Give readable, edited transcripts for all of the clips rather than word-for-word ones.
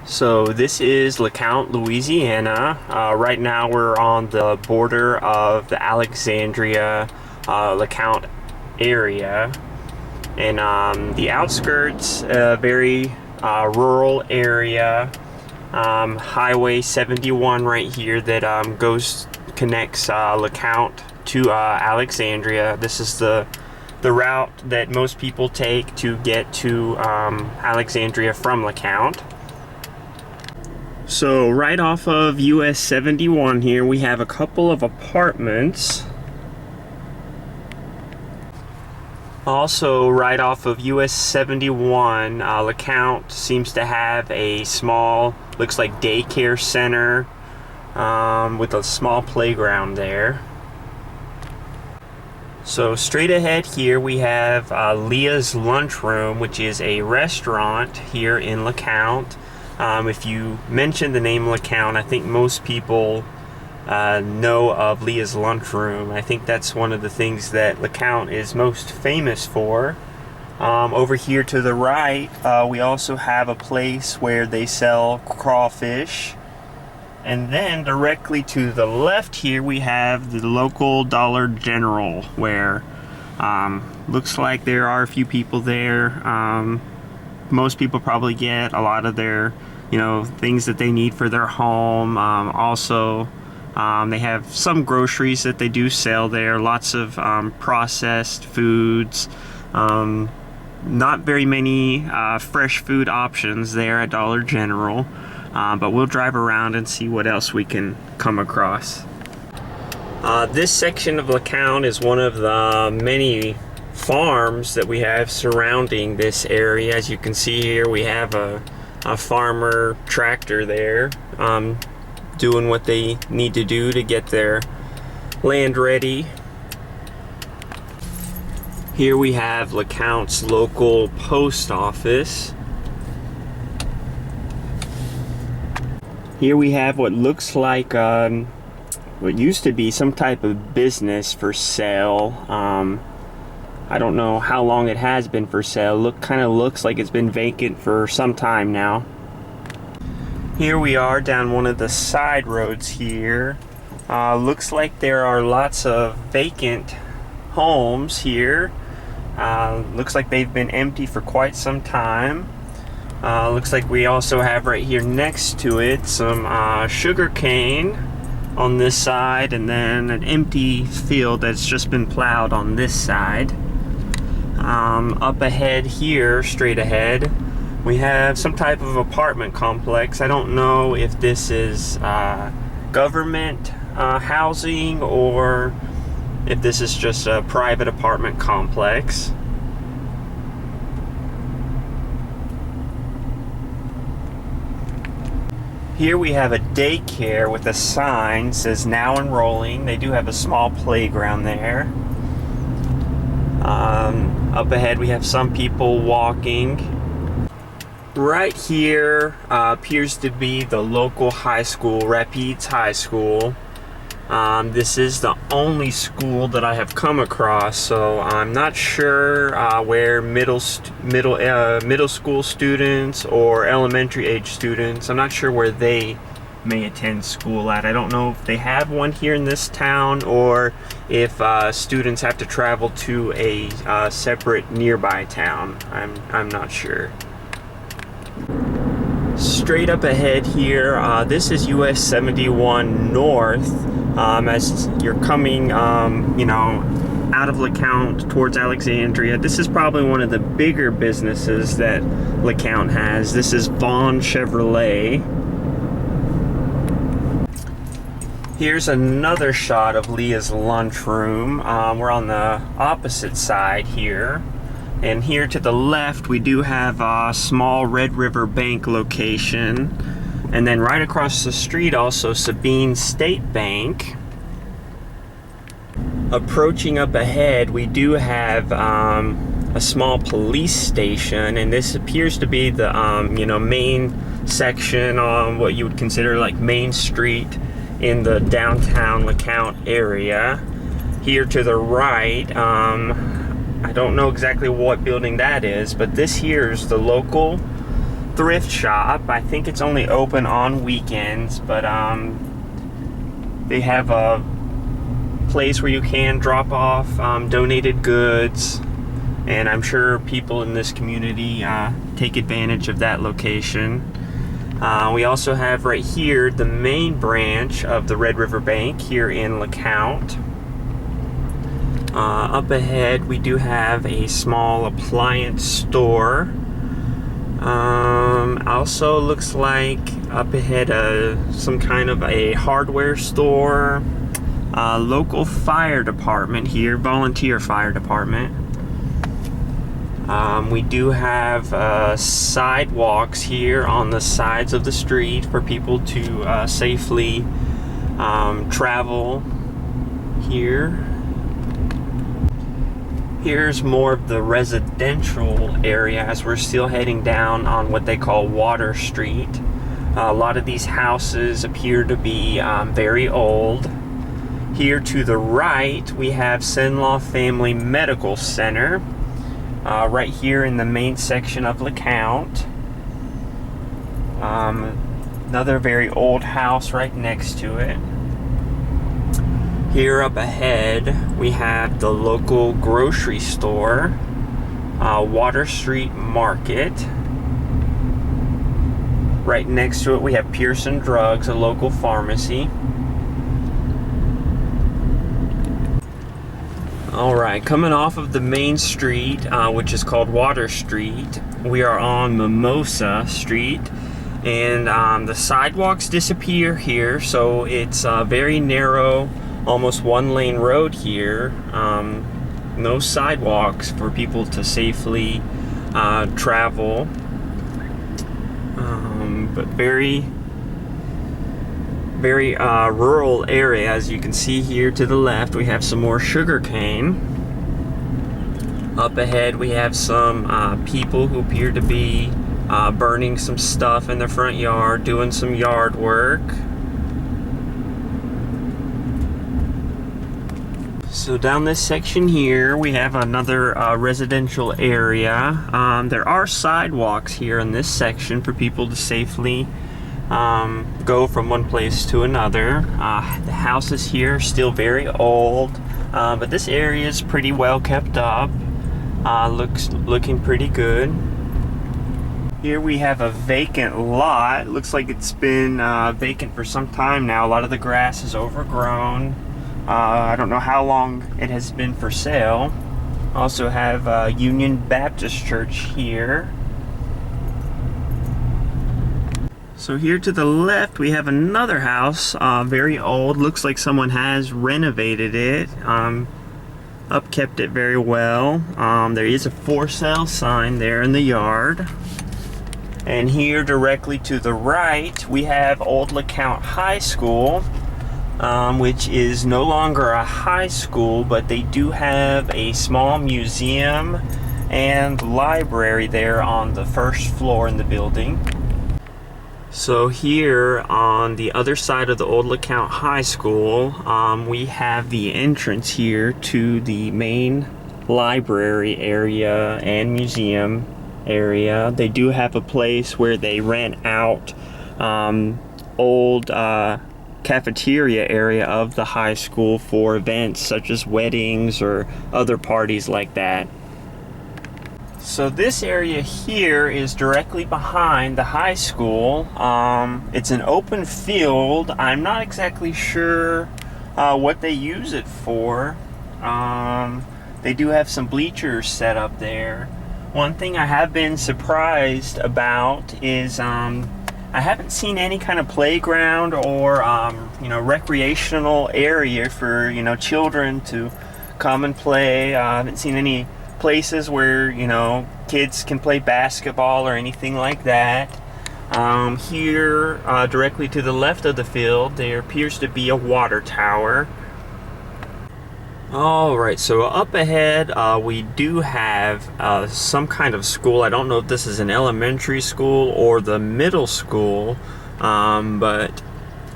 So this is LeCount, Louisiana. Right now we're on the border of the Alexandria, LeCount area. And the outskirts, very rural area. Highway 71 right here that connects LeCount to Alexandria. This is the route that most people take to get to Alexandria from LeCount. So right off of US 71 here, we have a couple of apartments. Also, right off of US 71, LeCount seems to have a small, looks like daycare center with a small playground there. So straight ahead here we have Leah's Lunchroom, which is a restaurant here in LeCount. If you mention the name LeCount, I think most people know of Leah's Lunchroom. I think that's one of the things that LeCount is most famous for. Over here to the right, we also have a place where they sell crawfish. And then directly to the left here, we have the local Dollar General, where looks like there are a few people there. Most people probably get a lot of their, things that they need for their home. Also, they have some groceries that they do sell there. Lots of processed foods. Not very many fresh food options there at Dollar General. But we'll drive around and see what else we can come across. This section of LeCount is one of the many farms that we have surrounding this area. As you can see here, we have a farmer tractor there doing what they need to do to get their land ready. Here we have LeCount's local post office. Here we have what looks like what used to be some type of business for sale. I don't know how long it has been for sale. Kind of looks like it's been vacant for some time now. Here we are down one of the side roads here. Looks like there are lots of vacant homes here. Looks like they've been empty for quite some time. Looks like we also have right here next to it some sugar cane on this side, and then an empty field that's just been plowed on this side. Up ahead here, straight ahead, we have some type of apartment complex. I don't know if this is government housing or if this is just a private apartment complex. Here we have a daycare with a sign that says now enrolling. They do have a small playground there. Up ahead we have some people walking. Right here appears to be the local high school, Rapides High School. This is the only school that I have come across, so I'm not sure where middle school students or elementary age students, I'm not sure where they may attend school at. I don't know if they have one here in this town or if students have to travel to a separate nearby town. I'm not sure. Straight up ahead here, this is US 71 North. As you're coming, out of LeCount towards Alexandria, this is probably one of the bigger businesses that LeCount has. This is Vaughn Chevrolet. Here's another shot of Leah's Lunchroom. We're on the opposite side here. And here to the left, we do have a small Red River Bank location. And then right across the street also Sabine State Bank. Approaching up ahead, we do have a small police station, and this appears to be the main section on what you would consider like Main Street in the downtown LeCount area. Here to the right, I don't know exactly what building that is, but this here is the local thrift shop. I think it's only open on weekends, but they have a place where you can drop off donated goods, and I'm sure people in this community take advantage of that location. We also have right here the main branch of the Red River Bank here in LeCount. Up ahead we do have a small appliance store. Also looks like up ahead some kind of a hardware store. Local fire department here, volunteer fire department. We do have sidewalks here on the sides of the street for people to safely travel here. Here's more of the residential area as we're still heading down on what they call Water Street. A lot of these houses appear to be very old. Here to the right, we have Cenlaw Family Medical Center, right here in the main section of LeCount. Another very old house right next to it. Here up ahead, we have the local grocery store, Water Street Market. Right next to it, we have Pearson Drugs, a local pharmacy. Alright, coming off of the main street, which is called Water Street, we are on Mimosa Street, and the sidewalks disappear here, so it's very narrow, almost one-lane road here. No sidewalks for people to safely travel, but very rural area. As you can see here to the left, we have some more sugar cane. Up ahead we have some people who appear to be burning some stuff in their front yard, doing some yard work. So down this section here we have another residential area. There are sidewalks here in this section for people to safely go from one place to another. The houses here are still very old, but this area is pretty well kept up. Looking pretty good. Here we have a vacant lot. Looks like it's been vacant for some time now. A lot of the grass is overgrown. I don't know how long it has been for sale. Also have Union Baptist Church here. So here to the left we have another house, very old. Looks like someone has renovated it, upkept it very well. There is a for sale sign there in the yard. And here directly to the right we have Old LeCount High School, which is no longer a high school, but they do have a small museum and library there on the first floor in the building. So here on the other side of the Old LeCount High School, we have the entrance here to the main library area and museum area. They do have a place where they rent out old cafeteria area of the high school for events such as weddings or other parties like that. So this area here is directly behind the high school. It's an open field. I'm not exactly sure what they use it for. They do have some bleachers set up there. One thing I have been surprised about is I haven't seen any kind of playground or recreational area for children to come and play. I haven't seen any places where kids can play basketball or anything like that. Here directly to the left of the field there appears to be a water tower. Alright, so up ahead we do have some kind of school. I don't know if this is an elementary school or the middle school, but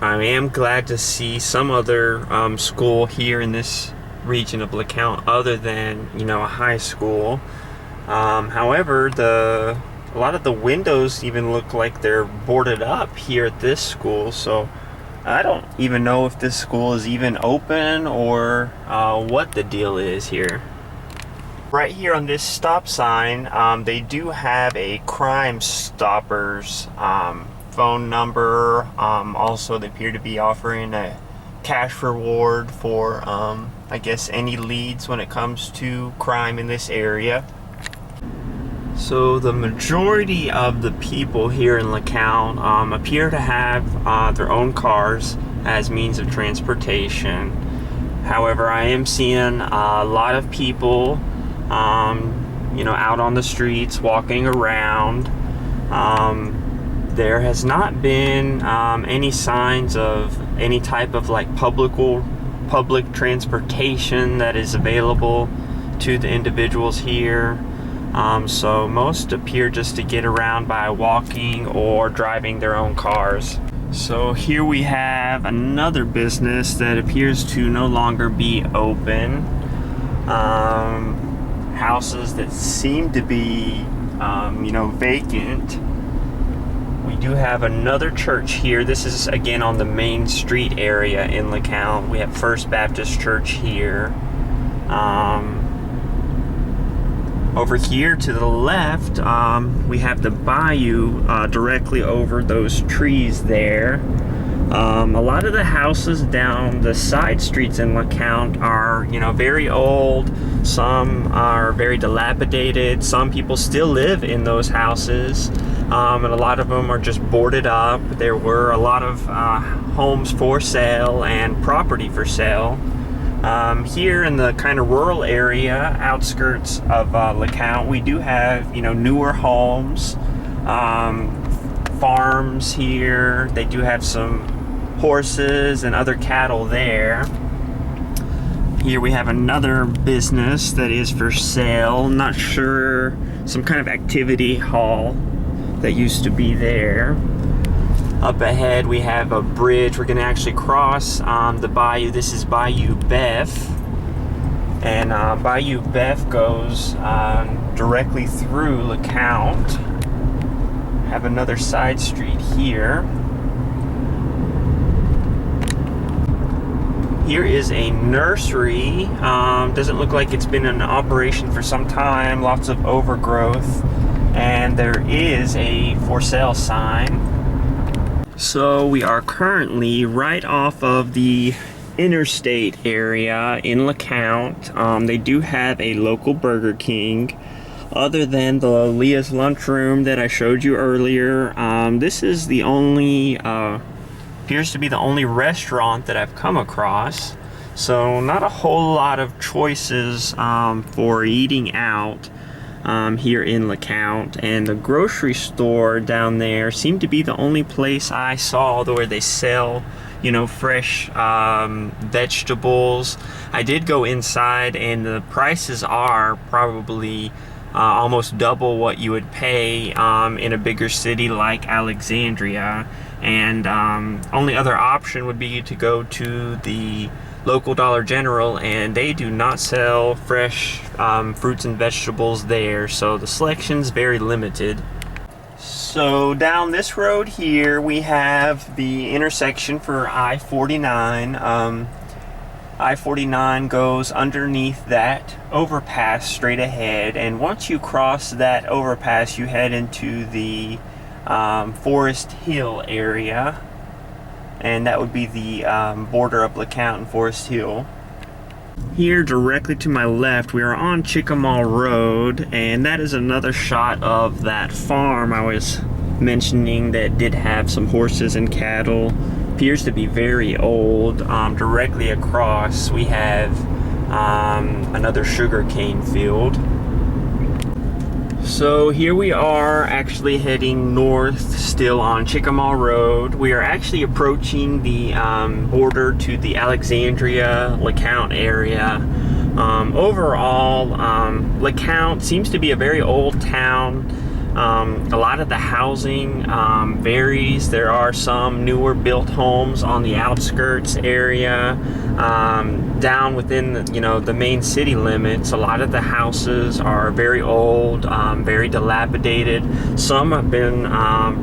I am glad to see some other school here in this region of LeCount other than a high school. However, the a lot of the windows even look like they're boarded up here at this school. So I don't even know if this school is even open or what the deal is here. Right here on this stop sign, they do have a Crime Stoppers phone number. Also, they appear to be offering a cash reward for, I guess, any leads when it comes to crime in this area. So the majority of the people here in LeCount appear to have their own cars as means of transportation. However, I am seeing a lot of people out on the streets walking around. There has not been any signs of any type of like public transportation that is available to the individuals here. So most appear just to get around by walking or driving their own cars. So here we have another business that appears to no longer be open. Houses that seem to be, vacant. We do have another church here. This is again on the Main Street area in LeCount. We have First Baptist Church here. Over here to the left, we have the bayou directly over those trees there. A lot of the houses down the side streets in LeCount are, very old. Some are very dilapidated. Some people still live in those houses, and a lot of them are just boarded up. There were a lot of homes for sale and property for sale. Here in the kind of rural area, outskirts of LeCount, we do have, newer homes, farms here. They do have some horses and other cattle there. Here we have another business that is for sale. Not sure, some kind of activity hall that used to be there. Up ahead we have a bridge. We're going to actually cross the bayou. This is Bayou Beth, and Bayou Beth goes directly through LeCount. Have another side street here. Here is a nursery. Doesn't look like it's been in operation for some time. Lots of overgrowth, and there is a for sale sign. So we are currently right off of the interstate area in LeCount. They do have a local Burger King. Other than the Leah's Lunchroom that I showed you earlier, this is the only, appears to be the only restaurant that I've come across. So not a whole lot of choices for eating out here in LeCount, and the grocery store down there seemed to be the only place I saw where they sell, fresh vegetables. I did go inside, and the prices are probably almost double what you would pay in a bigger city like Alexandria. And only other option would be to go to the local Dollar General, and they do not sell fresh fruits and vegetables there, so the selection's very limited. So down this road here we have the intersection for I-49. I-49 goes underneath that overpass straight ahead, and once you cross that overpass you head into the Forest Hill area, and that would be the border of LeCount and Forest Hill. Here directly to my left we are on Chickamal Road, and that is another shot of that farm I was mentioning that did have some horses and cattle. Appears to be very old. Directly across we have another sugarcane field. So here we are actually heading north still on Chickamal Road. We are actually approaching the border to the Alexandria, LeCount area. Overall, LeCount seems to be a very old town. A lot of the housing varies. There are some newer built homes on the outskirts area. Down within the main city limits, a lot of the houses are very old, very dilapidated. Some have been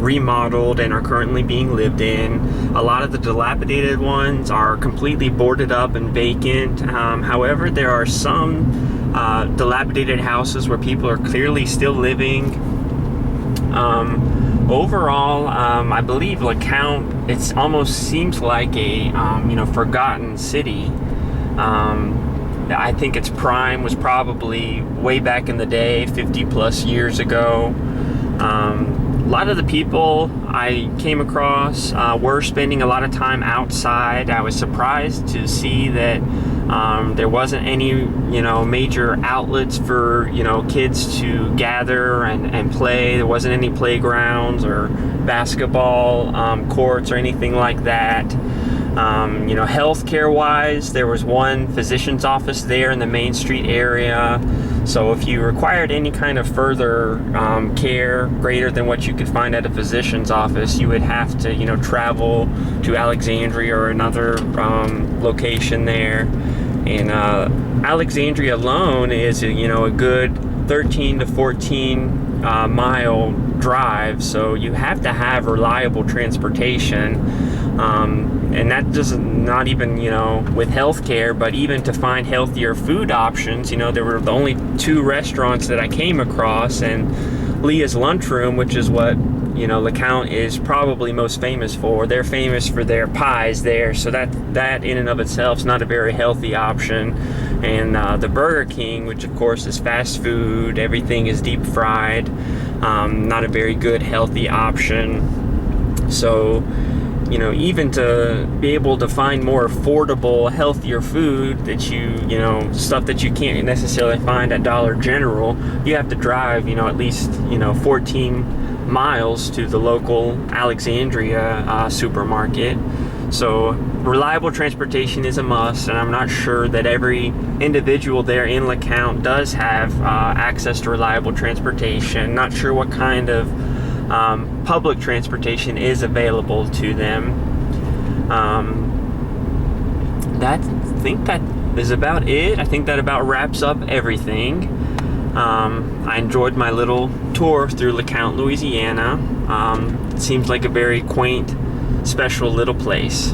remodeled and are currently being lived in. A lot of the dilapidated ones are completely boarded up and vacant. However, there are some dilapidated houses where people are clearly still living. Overall, I believe LeCount, it almost seems like a forgotten city. I think its prime was probably way back in the day, 50 plus years ago. A lot of the people I came across were spending a lot of time outside. I was surprised to see that there wasn't any major outlets for kids to gather and play. There wasn't any playgrounds or basketball courts or anything like that. Healthcare wise, there was one physician's office there in the Main Street area. So if you required any kind of further care greater than what you could find at a physician's office, you would have to travel to Alexandria or another location there. And Alexandria alone is a good 13 to 14 mile drive, so you have to have reliable transportation. And that doesn't, not even with healthcare, but even to find healthier food options. There were the only two restaurants that I came across, and Leah's Lunchroom, which is what LeCount is probably most famous for. They're famous for their pies there, so that in and of itself is not a very healthy option. And the Burger King, which of course is fast food, everything is deep fried, not a very good healthy option. So even to be able to find more affordable, healthier food that stuff that you can't necessarily find at Dollar General, you have to drive at least 14 miles to the local Alexandria supermarket. So reliable transportation is a must, and I'm not sure that every individual there in LeCount does have access to reliable transportation. Not sure what kind of public transportation is available to them. I think that is about it. I think that about wraps up everything. I enjoyed my little tour through LeCount, Louisiana. It seems like a very quaint, special little place.